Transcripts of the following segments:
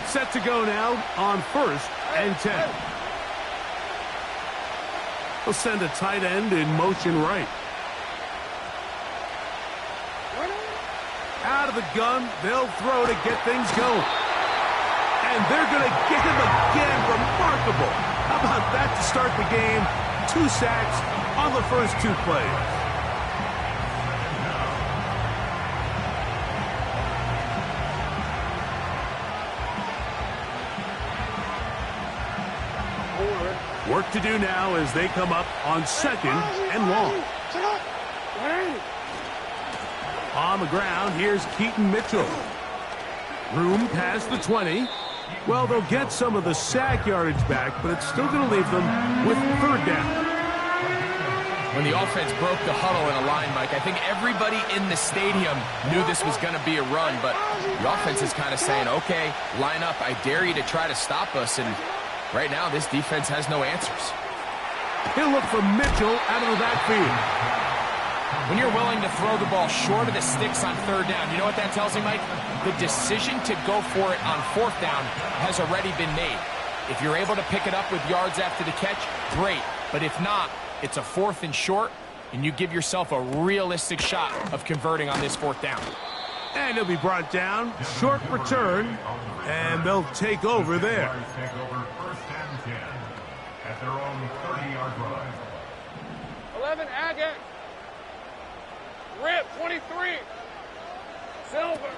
Set to go now on 1st and 10. They'll send a tight end in motion right. Out of the gun, they'll throw to get things going. And they're going to get him again. Remarkable. How about that to start the game? 2 sacks on the first 2 plays. Work to do now as they come up on 2nd and long. On the ground, here's Keaton Mitchell. Room past the 20. Well, they'll get some of the sack yardage back, but it's still going to leave them with 3rd down. When the offense broke the huddle in a line, Mike, I think everybody in the stadium knew this was going to be a run, but the offense is kind of saying, okay, line up, I dare you to try to stop us, and right now this defense has no answers. He'll look for Mitchell out of the backfield. When you're willing to throw the ball short of the sticks on 3rd down, you know what that tells me, Mike? The decision to go for it on 4th down has already been made. If you're able to pick it up with yards after the catch, great. But if not, it's a 4th and short, and you give yourself a realistic shot of converting on this 4th down. And he'll be brought down. Short return, and they'll take over there. Take over 1st and 10 at their own 30-yard line. 11, Agate. Rip, 23. Silver.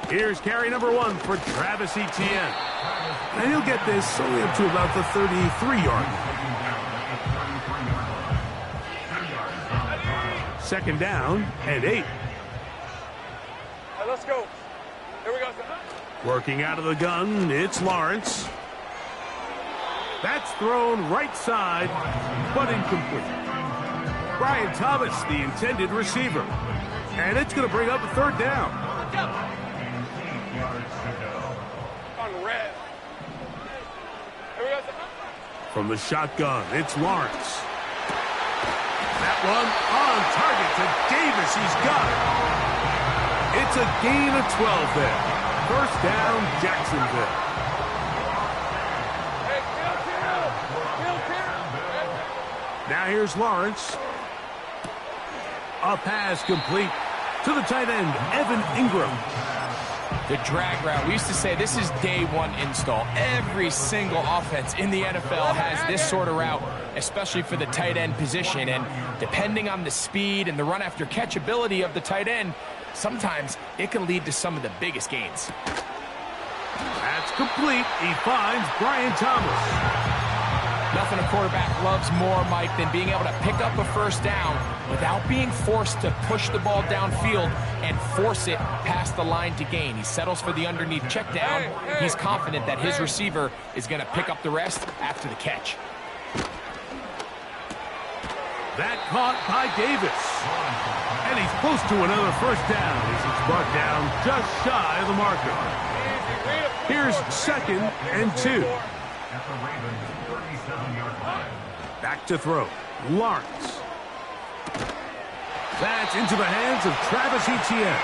Here's carry number 1 for Travis Etienne. And he'll get this only up to about the 33-yard line. 2nd down and 8. All right, let's go. Here we go. Working out of the gun, it's Lawrence. That's thrown right side, but incomplete. Brian Thomas, the intended receiver. And it's going to bring up a 3rd down. On red. Here we go. From the shotgun, it's Lawrence. That one on target to Davis. He's got it. It's a gain of 12 there. 1st down, Jacksonville. Hey, kill. Now here's Lawrence. A pass complete to the tight end, Evan Ingram. The drag route. We used to say this is day 1 install. Every single offense in the NFL has this sort of route, especially for the tight end position. And depending on the speed and the run after catch ability of the tight end, sometimes it can lead to some of the biggest gains. That's complete. He finds Brian Thomas. Nothing a quarterback loves more, Mike, than being able to pick up a 1st down without being forced to push the ball downfield and force it past the line to gain. He settles for the underneath check down. He's confident that his receiver is going to pick up the rest after the catch. That caught by Davis. And he's close to another 1st down as he's brought down just shy of the marker. Here's 2nd and 2. At the Ravens 37-yard line. Back to throw. Lawrence. That's into the hands of Travis Etienne.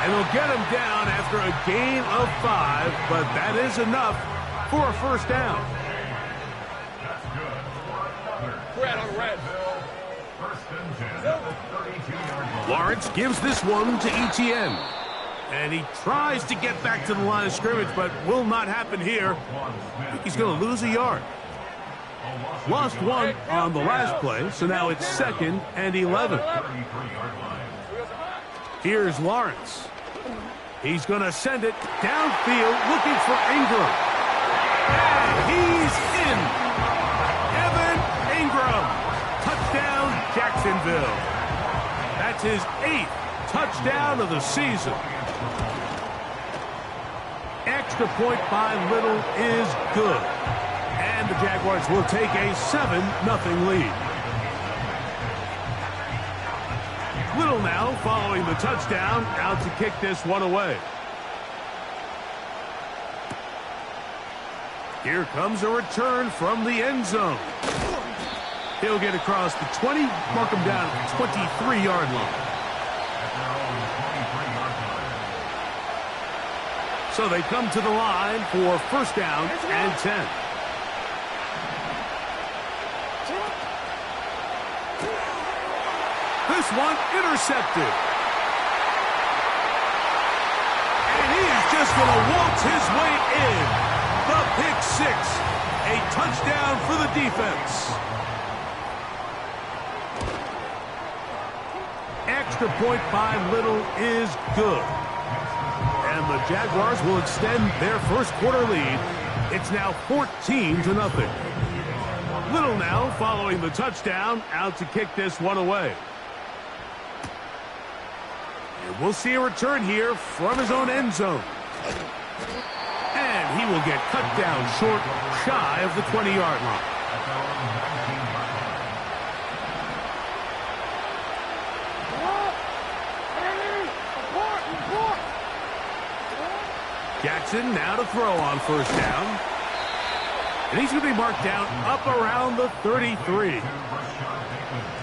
And they'll get him down after a gain of 5, but that is enough for a 1st down. That's good. Red on red. 1st and 10 at the 32-yard line. Lawrence gives this one to Etienne. And he tries to get back to the line of scrimmage, but will not happen here. I think he's going to lose a yard. Lost 1 on the last play, so now it's 2nd and 11. Here's Lawrence. He's going to send it downfield looking for Ingram. And he's in. Evan Ingram. Touchdown, Jacksonville. That's his 8th touchdown of the season. Extra point by Little is good. And the Jaguars will take a 7-0 lead. Little now following the touchdown, out to kick this one away. Here comes a return from the end zone. He'll get across the 20, mark him down at the 23-yard line. So they come to the line for first down and 10. This one intercepted. And he is just going to waltz his way in. The pick six. A touchdown for the defense. Extra point by Little is good. And the Jaguars will extend their first quarter lead. It's now 14-0. Little now following the touchdown, out to kick this one away. And we'll see a return here from his own end zone. And he will get cut down short, shy of the 20-yard line. Jackson now to throw on first down. And he's going to be marked down up around the 33.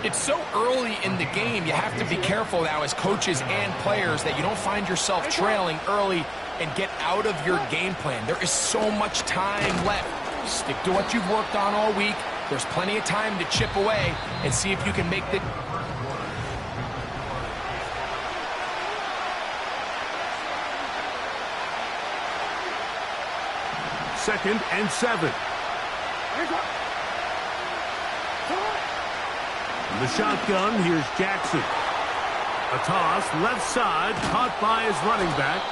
It's so early in the game, you have to be careful now as coaches and players that you don't find yourself trailing early and get out of your game plan. There is so much time left. Stick to what you've worked on all week. There's plenty of time to chip away and see if you can make the... Second and 7. In the shotgun, here's Jackson. A toss, left side, caught by his running back.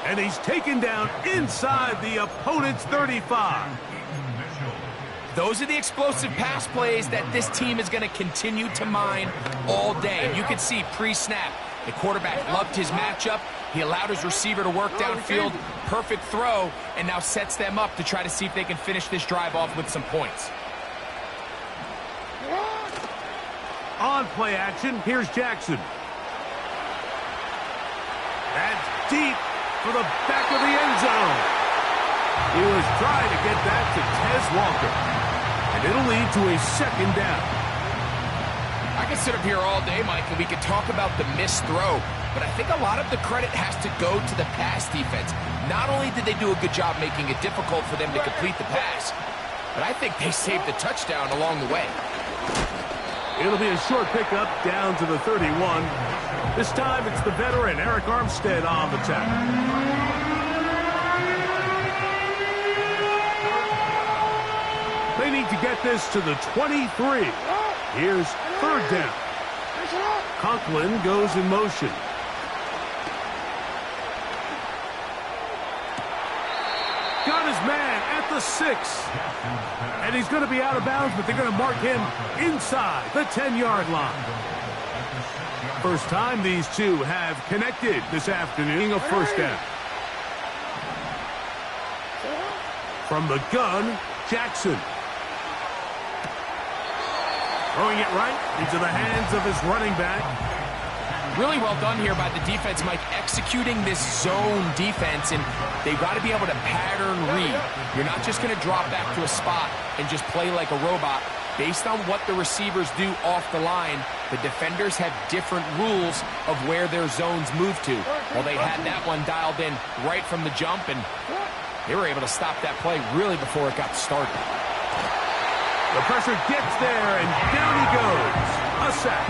And he's taken down inside the opponent's 35. Those are the explosive pass plays that this team is going to continue to mine all day. And you can see pre-snap, the quarterback loved his matchup. He allowed his receiver to work downfield. Perfect throw, and now sets them up to try to see if they can finish this drive off with some points. On play action, here's Jackson. That's deep for the back of the end zone. He was trying to get that to Tez Walker. And it'll lead to a second down. I could sit up here all day, Mike, and we could talk about the missed throw. But I think a lot of the credit has to go to the pass defense. Not only did they do a good job making it difficult for them to complete the pass, but I think they saved the touchdown along the way. It'll be a short pickup down to the 31. This time it's the veteran Eric Armstead on the tackle. They need to get this to the 23. Here's third down. Conklin goes in motion. Got his man at the 6. And he's going to be out of bounds, but they're going to mark him inside the 10-yard line. First time these two have connected this afternoon, a first down. From the gun, Jackson. Throwing it right into the hands of his running back. Really well done here by the defense, Mike, executing this zone defense, and they've got to be able to pattern read. You're not just going to drop back to a spot and just play like a robot. Based on what the receivers do off the line, the defenders have different rules of where their zones move to. Well, they had that one dialed in right from the jump, and they were able to stop that play really before it got started. The pressure gets there, and down he goes. A sack.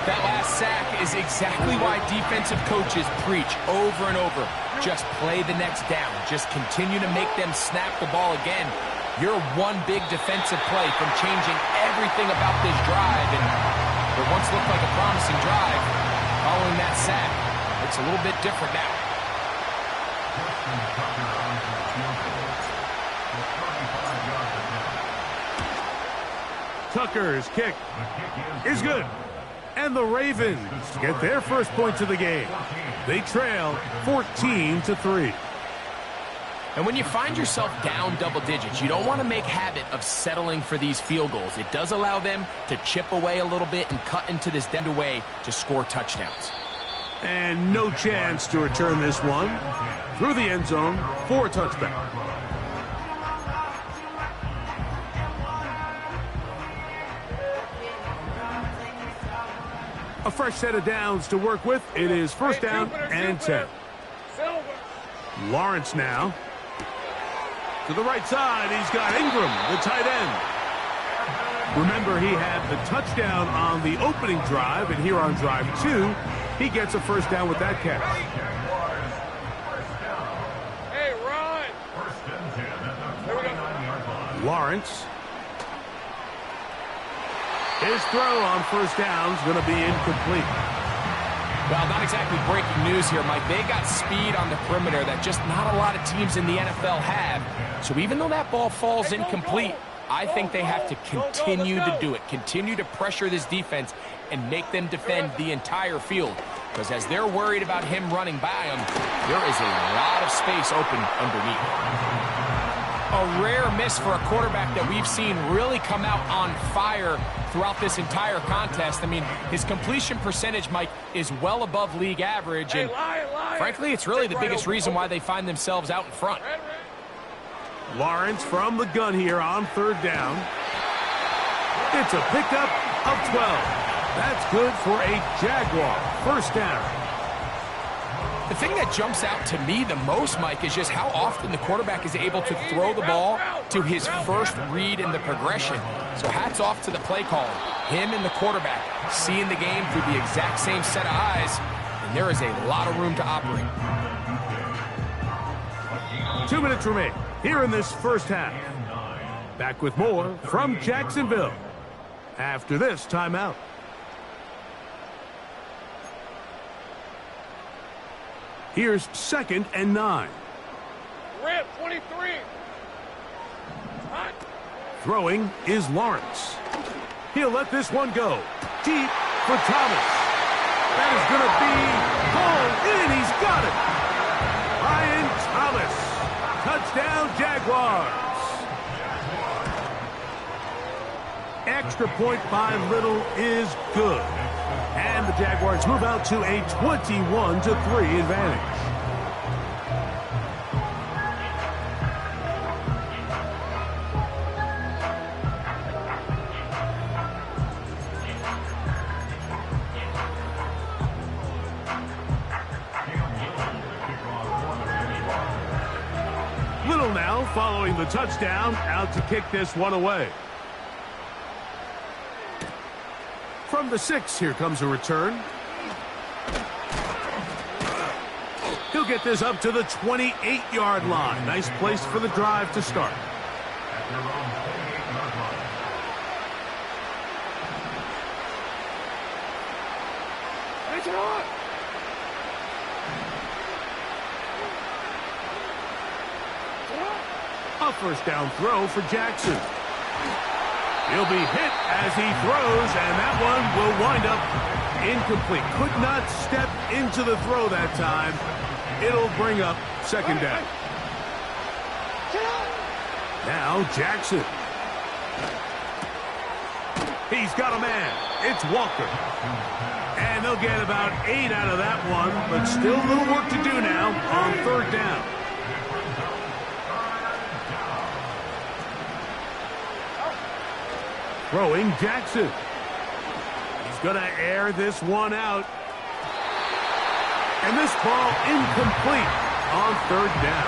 That last sack is exactly why defensive coaches preach over and over. Just play the next down. Just continue to make them snap the ball again. You're one big defensive play from changing everything about this drive. And what once looked like a promising drive, following that sack, looks a little bit different now. Tucker's kick is good. And the Ravens get their first points of the game. They trail 14-3. And when you find yourself down double digits, you don't want to make habit of settling for these field goals. It does allow them to chip away a little bit and cut into this dead away to score touchdowns. And no chance to return this one through the end zone for a touchback. A fresh set of downs to work with. It is first down and 10. Silver. Lawrence now. To the right side, he's got Ingram, the tight end. Remember, he had the touchdown on the opening drive, and here on drive 2, he gets a first down with that catch. Hey, run! There we go. Lawrence. His throw on first down is going to be incomplete. Well, not exactly breaking news here, Mike. They got speed on the perimeter that just not a lot of teams in the NFL have. So even though that ball falls incomplete, I think they have to continue to do it. Continue to pressure this defense and make them defend the entire field. Because as they're worried about him running by them, there is a lot of space open underneath. A rare miss for a quarterback that we've seen really come out on fire throughout this entire contest. I mean, his completion percentage, Mike, is well above league average. And frankly, it's really the biggest reason why they find themselves out in front. Lawrence from the gun here on third down. It's a pickup of 12. That's good for a Jaguar first down. The thing that jumps out to me the most, Mike, is just how often the quarterback is able to throw the ball to his first read in the progression. So hats off to the play caller. Him and the quarterback seeing the game through the exact same set of eyes, and there is a lot of room to operate. 2 minutes remain here in this first half. Back with more from Jacksonville after this timeout. Here's 2nd and 9. Red 23. Hot. Throwing is Lawrence. He'll let this one go. Deep for Thomas. That is going to be hauled in. He's got it. Ryan Thomas. Touchdown, Jaguars. Extra point by Little is good. And the Jaguars move out to a 21-3 advantage. Little now following the touchdown, out to kick this one away. From the 6, here comes a return. He'll get this up to the 28-yard line. Nice place for the drive to start. A first down throw for Jackson. He'll be hit as he throws, and that one will wind up incomplete. Could not step into the throw that time. It'll bring up second down. Now Jackson. He's got a man. It's Walker. And they'll get about 8 out of that one, but still a little work to do now on third down. Throwing Jackson. He's going to air this one out. And this ball incomplete on third down.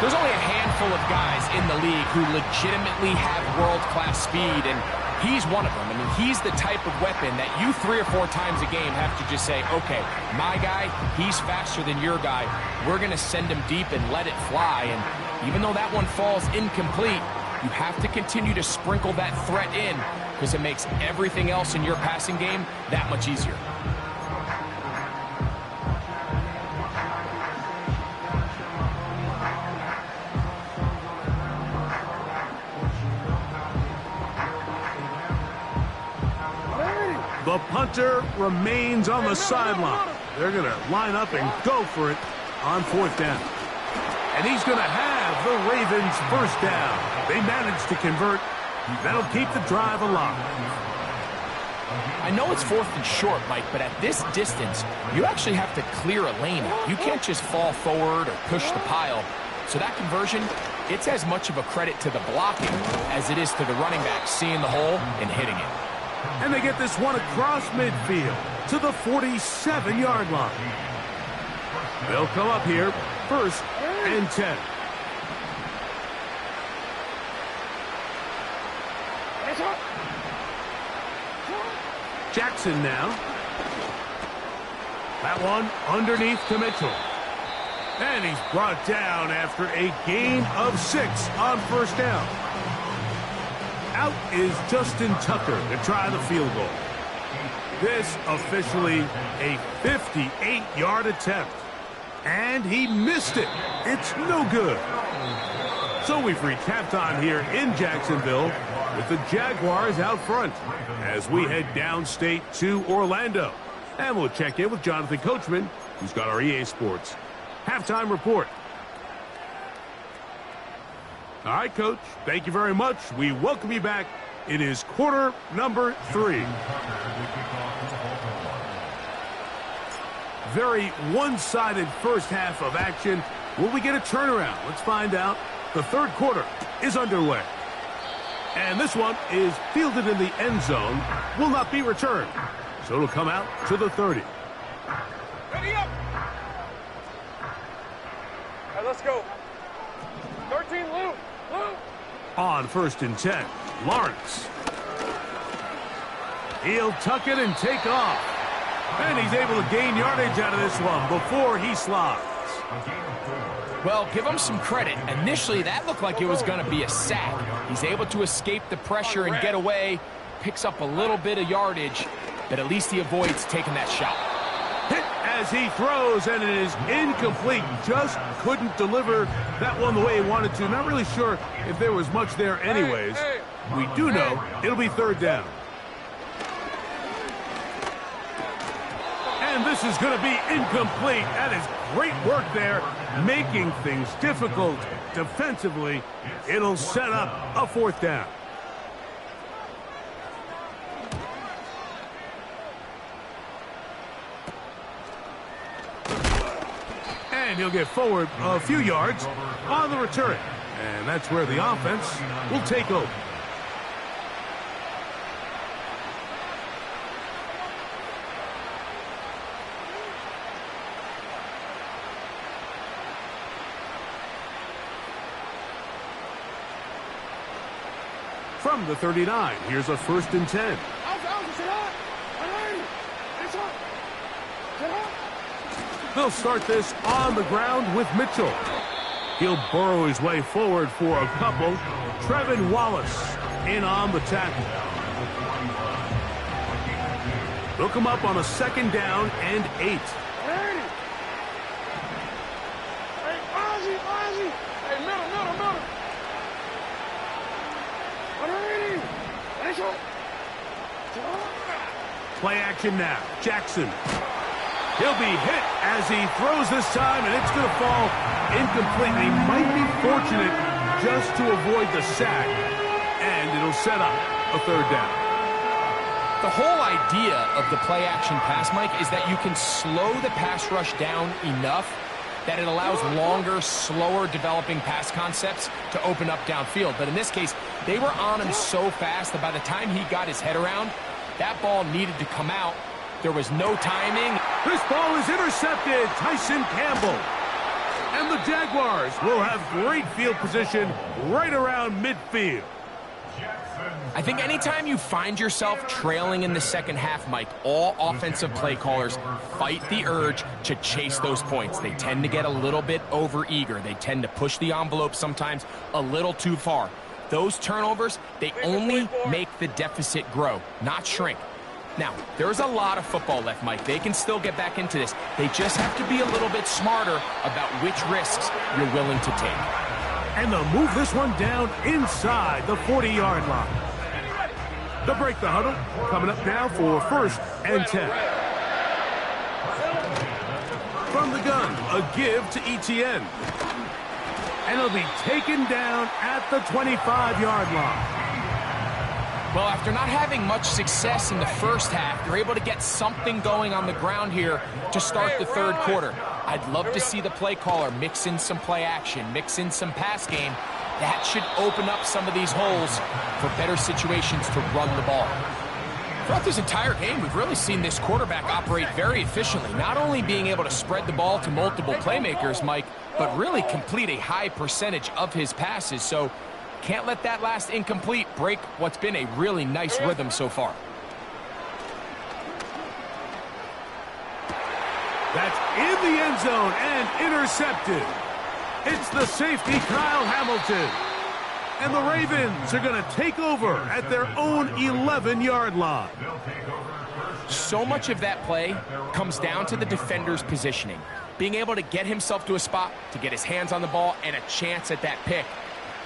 There's only a handful of guys in the league who legitimately have world-class speed, and he's one of them. I mean, he's the type of weapon that you 3 or 4 times a game have to just say, okay, my guy, he's faster than your guy. We're going to send him deep and let it fly. And even though that one falls incomplete, you have to continue to sprinkle that threat in because it makes everything else in your passing game that much easier. The punter remains on the sideline. They're going to line up and go for it on fourth down. And he's going to have the Ravens first down. They managed to convert. That'll keep the drive alive. I know it's 4th and short, Mike, but at this distance, you actually have to clear a lane out. You can't just fall forward or push the pile. So that conversion, it's as much of a credit to the blocking as it is to the running back seeing the hole and hitting it. And they get this one across midfield to the 47-yard line. They'll come up here, 1st and 10. Jackson now. That one underneath to Mitchell. And he's brought down after a gain of 6 on 1st down. Out is Justin Tucker to try the field goal. This officially a 58-yard attempt. And he missed it. It's no good. So we've reached halftime here in Jacksonville with the Jaguars out front as we head downstate to Orlando. And we'll check in with Jonathan Coachman, who's got our EA Sports halftime report. All right, Coach, thank you very much. We welcome you back. It is quarter number 3. Very one-sided first half of action. Will we get a turnaround? Let's find out. The 3rd quarter is underway. And this one is fielded in the end zone. Will not be returned. So it'll come out to the 30. Ready up. All right, let's go. 13, Lou. On 1st and 10, Lawrence. He'll tuck it and take off. And he's able to gain yardage out of this one before he slides. Well, give him some credit. Initially, that looked like it was going to be a sack. He's able to escape the pressure and get away. Picks up a little bit of yardage, but at least he avoids taking that shot. Hit as he throws, and it is incomplete. Just couldn't deliver that one the way he wanted to. Not really sure if there was much there anyways. We do know it'll be 3rd down. And this is going to be incomplete. That is great work there, making things difficult defensively. It'll set up a 4th down. And he'll get forward a few yards on the return. And that's where the offense will take over. From the 39, here's a 1st and 10. They'll start this on the ground with Mitchell. He'll burrow his way forward for a couple. Trevin Wallace in on the tackle. They'll come up on a 2nd down and 8. Play action now. Jackson. He'll be hit as he throws this time, and it's going to fall incomplete. He might be fortunate just to avoid the sack, and it'll set up a 3rd down. The whole idea of the play-action pass, Mike, is that you can slow the pass rush down enough that it allows longer, slower developing pass concepts to open up downfield. But in this case, they were on him so fast that by the time he got his head around, that ball needed to come out. There was no timing. This ball is intercepted. Tyson Campbell. And the Jaguars will have great field position right around midfield. I think anytime you find yourself trailing in the 2nd half, Mike, all offensive play callers fight the urge to chase those points. They tend to get a little bit overeager. They tend to push the envelope sometimes a little too far. Those turnovers, they only make the deficit grow, not shrink. Now, there's a lot of football left, Mike. They can still get back into this. They just have to be a little bit smarter about which risks you're willing to take. And they'll move this one down inside the 40-yard line. They'll break the huddle. Coming up now for 1st and 10. From the gun, a give to Etienne. And he'll be taken down at the 25-yard line. Well, after not having much success in the first half, they're able to get something going on the ground here to start the 3rd quarter. I'd love to see the play caller mix in some play action, mix in some pass game. That should open up some of these holes for better situations to run the ball. Throughout this entire game, we've really seen this quarterback operate very efficiently, not only being able to spread the ball to multiple playmakers, Mike, but really complete a high percentage of his passes. So can't let that last incomplete break what's been a really nice rhythm so far. That's in the end zone and intercepted. It's the safety, Kyle Hamilton. And the Ravens are going to take over at their own 11-yard line. So much of that play comes down to the defender's positioning. Being able to get himself to a spot, to get his hands on the ball, and a chance at that pick.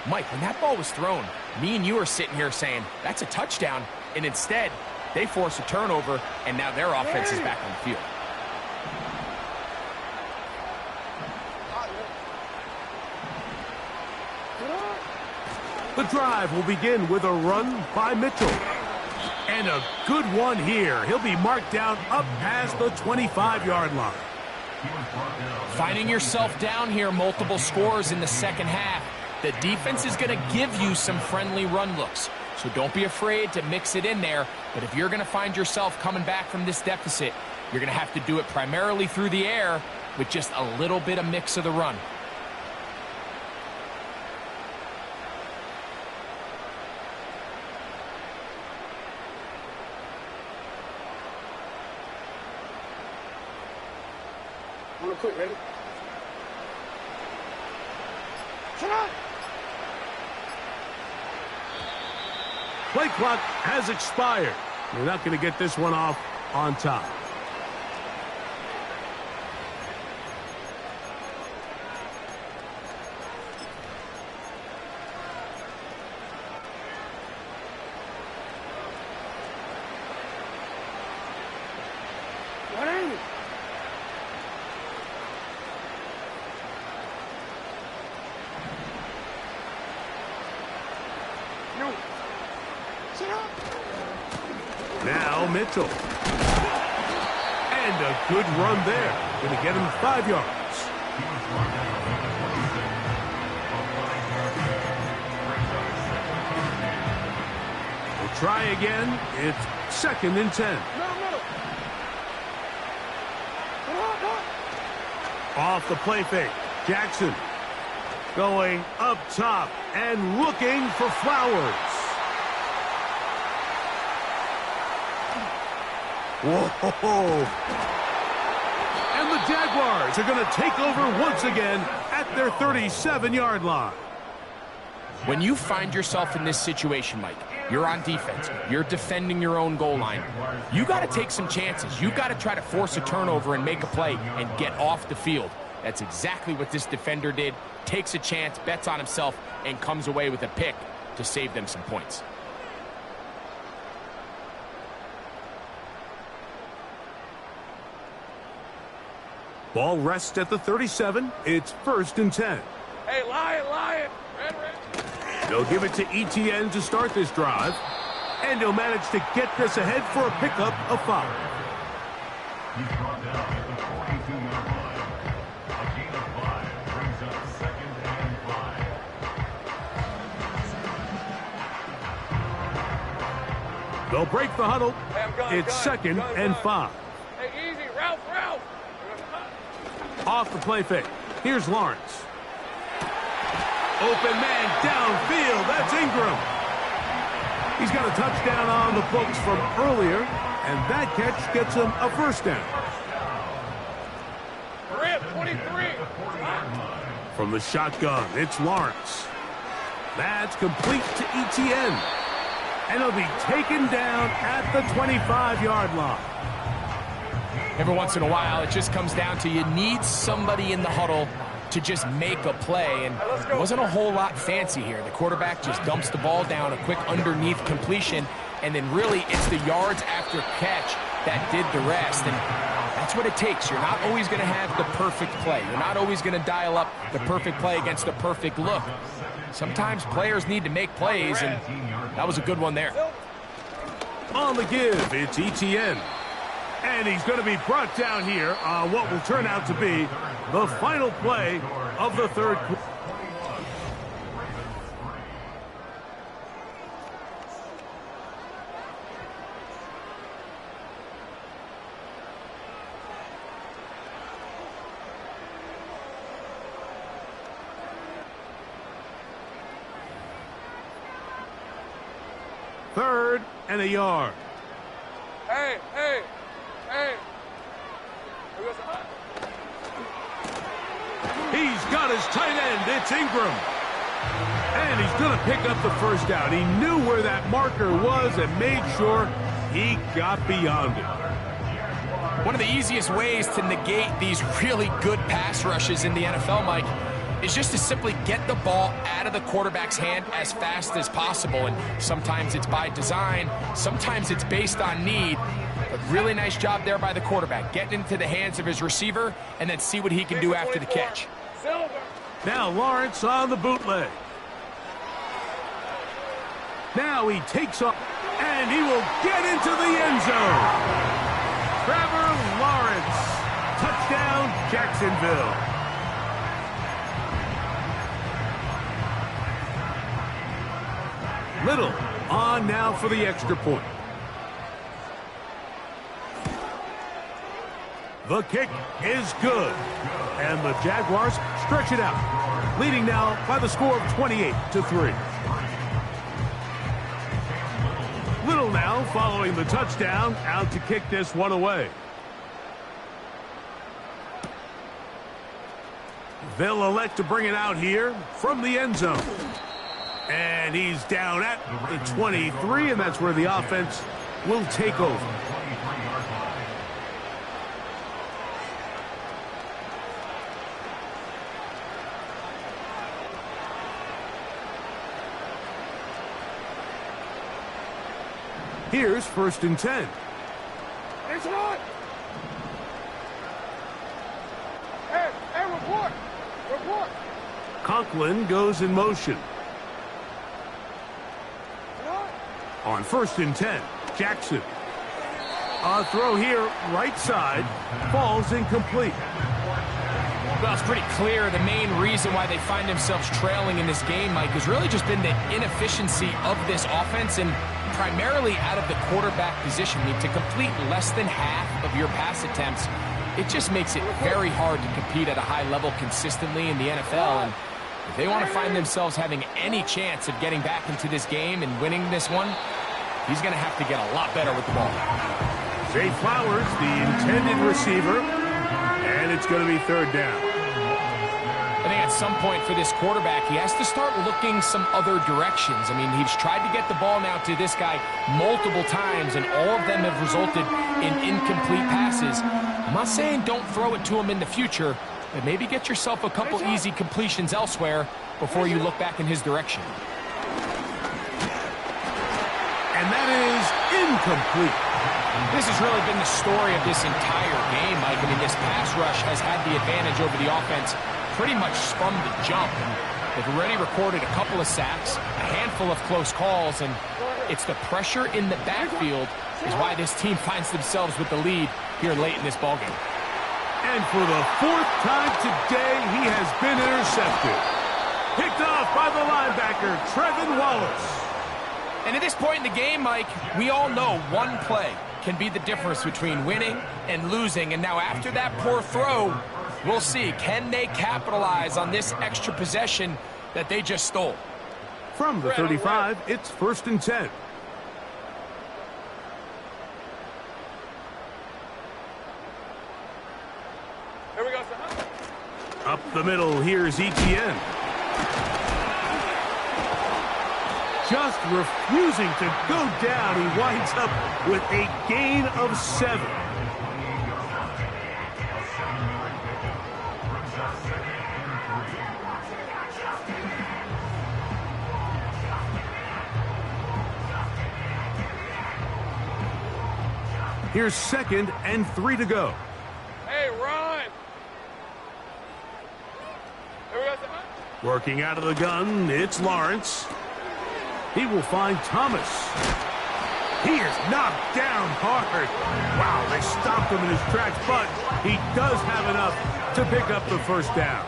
Mike, when that ball was thrown, me and you are sitting here saying, that's a touchdown. And instead, they force a turnover, and now their offense is back on the field. The drive will begin with a run by Mitchell. And a good one here. He'll be marked down up past the 25-yard line. Finding yourself down here, multiple scores in the second half. The defense is going to give you some friendly run looks. So don't be afraid to mix it in there. But if you're going to find yourself coming back from this deficit, you're going to have to do it primarily through the air with just a little bit of mix of the run. Quick, ready? Shut up! Play clock has expired. You're not going to get this one off on top. What are you? Now Mitchell. And a good run there. Going to get him 5 yards. We'll try again. It's 2nd and 10. Off the play fake. Jackson going up top and looking for Flowers. Whoa! And the Jaguars are going to take over once again at their 37-yard line. When you find yourself in this situation, Mike, you're on defense, you're defending your own goal line, you got to take some chances. You got to try to force a turnover and make a play and get off the field. That's exactly what this defender did. Takes a chance, bets on himself, and comes away with a pick to save them some points. Ball rests at the 37. It's 1st and 10. Hey, Lion! Red. They'll give it to Etienne to start this drive. And he'll manage to get this ahead for a pickup of 5. He's brought down at the 42-yard line. A gain of 5 brings up 2nd and 5. They'll break the huddle. Hey, I'm gone, It's 2nd and 5. Hey, easy, Ralph! Off the play fake. Here's Lawrence. Open man downfield. That's Ingram. He's got a touchdown on the books from earlier, and that catch gets him a 1st down. We're in, 23. From the shotgun, it's Lawrence. That's complete to Etienne. And he'll be taken down at the 25-yard line. Every once in a while, it just comes down to you need somebody in the huddle to just make a play, and it wasn't a whole lot fancy here. The quarterback just dumps the ball down, a quick underneath completion, and then really it's the yards after catch that did the rest, and that's what it takes. You're not always going to have the perfect play. You're not always going to dial up the perfect play against the perfect look. Sometimes players need to make plays, and that was a good one there. On the give, it's Etienne. And he's going to be brought down here on what will turn out to be the final play of the 3rd quarter. 3rd and a yard. Hey. He's got his tight end. It's Ingram. And he's going to pick up the first down. He knew where that marker was and made sure he got beyond it. One of the easiest ways to negate these really good pass rushes in the NFL, Mike, is just to simply get the ball out of the quarterback's hand as fast as possible. And sometimes it's by design, sometimes it's based on need. But really nice job there by the quarterback, getting into the hands of his receiver and then see what he can do after the catch. Now Lawrence on the bootleg. Now he takes off, and he will get into the end zone. Trevor Lawrence, touchdown Jacksonville. Little on now for the extra point. The kick is good. And the Jaguars stretch it out, leading now by the score of 28-3. Little now following the touchdown, out to kick this one away. They'll elect to bring it out here from the end zone. And he's down at the 23, and that's where the offense will take over. Here's 1st and 10. It's on. Hey, report. Conklin goes in motion. On 1st and 10, Jackson. A throw here, right side, falls incomplete. Well, it's pretty clear the main reason why they find themselves trailing in this game, Mike, has really just been the inefficiency of this offense and primarily out of the quarterback position. I mean, to complete less than half of your pass attempts, it just makes it very hard to compete at a high level consistently in the NFL. And if they want to find themselves having any chance of getting back into this game and winning this one, he's going to have to get a lot better with the ball. Zay Flowers, the intended receiver, and it's going to be 3rd down. I think at some point for this quarterback, he has to start looking some other directions. I mean, he's tried to get the ball now to this guy multiple times, and all of them have resulted in incomplete passes. I'm not saying don't throw it to him in the future, but maybe get yourself a couple easy completions elsewhere before you look back in his direction. And that is incomplete. This has really been the story of this entire game, Mike. I mean, this pass rush has had the advantage over the offense pretty much from the jump. And they've already recorded a couple of sacks, a handful of close calls, and it's the pressure in the backfield is why this team finds themselves with the lead here late in this ballgame. And for the 4th time today, he has been intercepted. Picked off by the linebacker, Trevin Wallace. And at this point in the game, Mike, we all know one play can be the difference between winning and losing. And now after that poor throw, we'll see, can they capitalize on this extra possession that they just stole? From the 35, it's 1st and 10. Here we go, son. Up the middle, here's Etienne. Just refusing to go down. He winds up with a gain of 7. Here's 2nd and 3 to go. Hey, run. Here we go, son. Working out of the gun, it's Lawrence. He will find Thomas. He is knocked down hard. Wow, they stopped him in his tracks, but he does have enough to pick up the 1st down.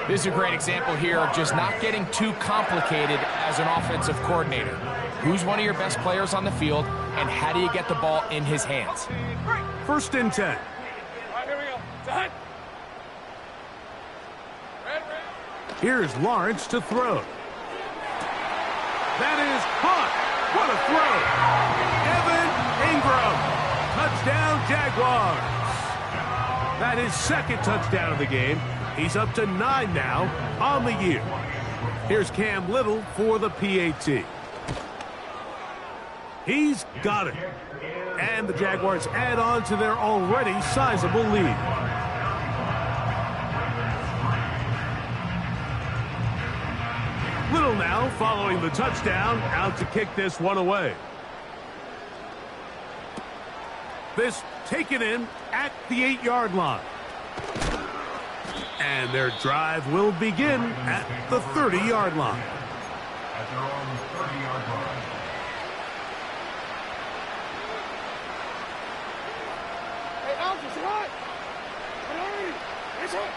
This is a great example here of just not getting too complicated as an offensive coordinator. Who's one of your best players on the field, and how do you get the ball in his hands? 1st and 10. All right, here we go. Son. Red. Here's Lawrence to throw. That is caught. What a throw! Evan Ingram. Touchdown, Jaguars. That is second touchdown of the game. He's up to 9 now on the year. Here's Cam Little for the PAT. He's got it. And the Jaguars add on to their already sizable lead. Little now following the touchdown, out to kick this one away. This taken in at the 8-yard line. And their drive will begin at the 30-yard line. At their own 30-yard line. Hey, Alex, it's hot. Hey, it's hot.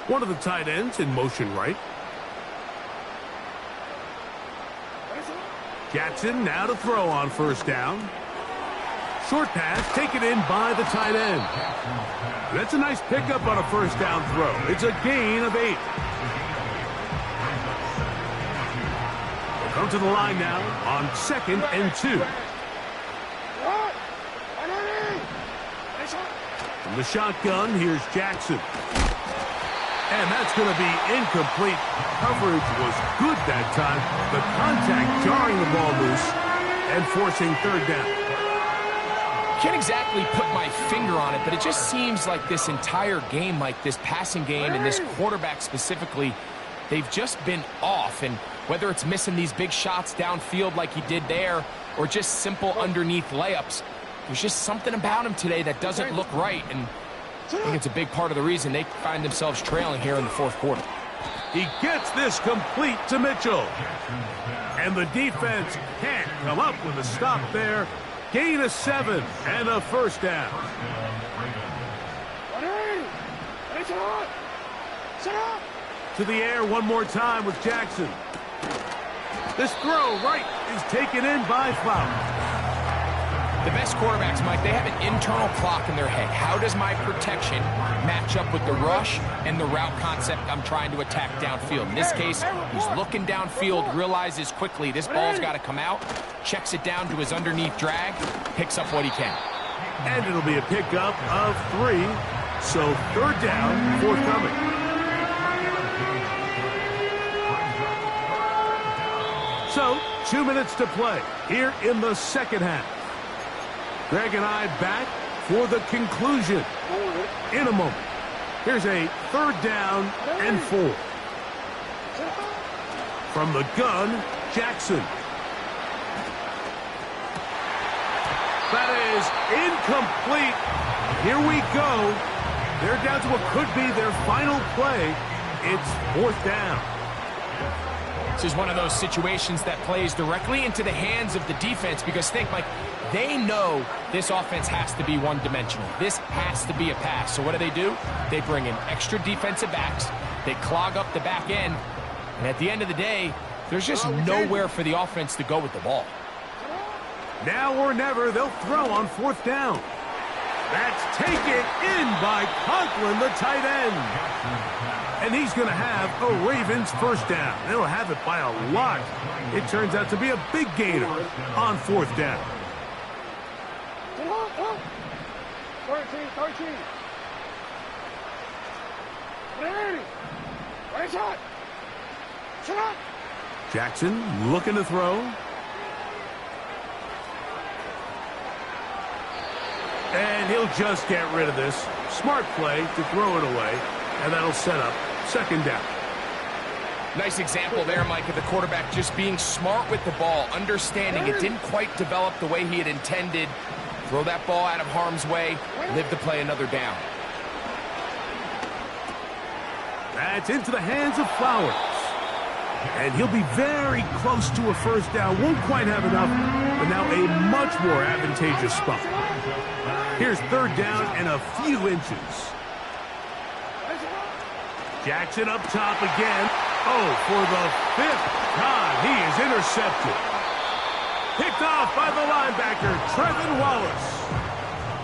One of the tight ends in motion right. Jackson now to throw on first down. Short pass taken in by the tight end. That's a nice pickup on a first down throw. It's a gain of 8. They'll come to the line now on 2nd and 2. From the shotgun, here's Jackson. And that's going to be incomplete. Coverage was good that time. The contact jarring the ball loose and forcing third down. Can't exactly put my finger on it, but it just seems like this entire game, like this passing game and this quarterback specifically, they've just been off. And whether it's missing these big shots downfield like he did there or just simple underneath layups, there's just something about him today that doesn't look right. And I think it's a big part of the reason they find themselves trailing here in the fourth quarter. He gets this complete to Mitchell. And the defense can't come up with a stop there. Gain of 7 and a first down. To the air one more time with Jackson. This throw right is taken in by Flower. The best quarterbacks, Mike, they have an internal clock in their head. How does my protection match up with the rush and the route concept I'm trying to attack downfield? In this case, he's looking downfield, realizes quickly this ball's got to come out, checks it down to his underneath drag, picks up what he can. And it'll be a pickup of 3, so third down forthcoming. So, 2 minutes to play here in the second half. Greg and I back for the conclusion in a moment. Here's a third down and 4. From the gun, Jackson. That is incomplete. Here we go. They're down to what could be their final play. It's 4th down. This is one of those situations that plays directly into the hands of the defense because think, Mike, they know this offense has to be one-dimensional. This has to be a pass. So what do? They bring in extra defensive backs. They clog up the back end. And at the end of the day, there's just nowhere for the offense to go with the ball. Now or never, they'll throw on 4th down. That's taken in by Conklin, the tight end. And he's going to have a Ravens first down. They'll have it by a lot. It turns out to be a big gainer on 4th down. 13. Jackson looking to throw. And he'll just get rid of this. Smart play to throw it away. And that'll set up 2nd down. Nice example there, Mike, of the quarterback just being smart with the ball, understanding it didn't quite develop the way he had intended. Throw that ball out of harm's way, live to play another down. That's into the hands of Flowers. And he'll be very close to a first down. Won't quite have enough, but now a much more advantageous spot. Here's 3rd down and a few inches. Jackson up top again. Oh, for the 5th time, he is intercepted. Picked off by the linebacker, Trevin Wallace.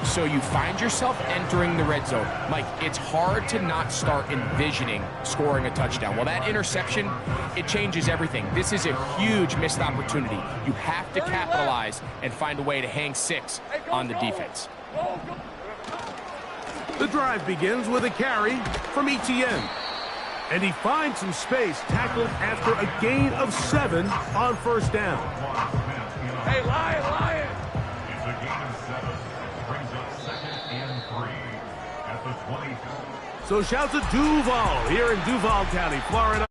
So you find yourself entering the red zone. Mike, it's hard to not start envisioning scoring a touchdown. Well, that interception, it changes everything. This is a huge missed opportunity. You have to capitalize and find a way to hang 6 on the defense. The drive begins with a carry from Etienne. And he finds some space, tackled after a gain of 7 on first down. Hey, Lion! It's a gain of 7. Brings up 2nd and 3 at the 22. So shouts to Duval here in Duval County, Florida.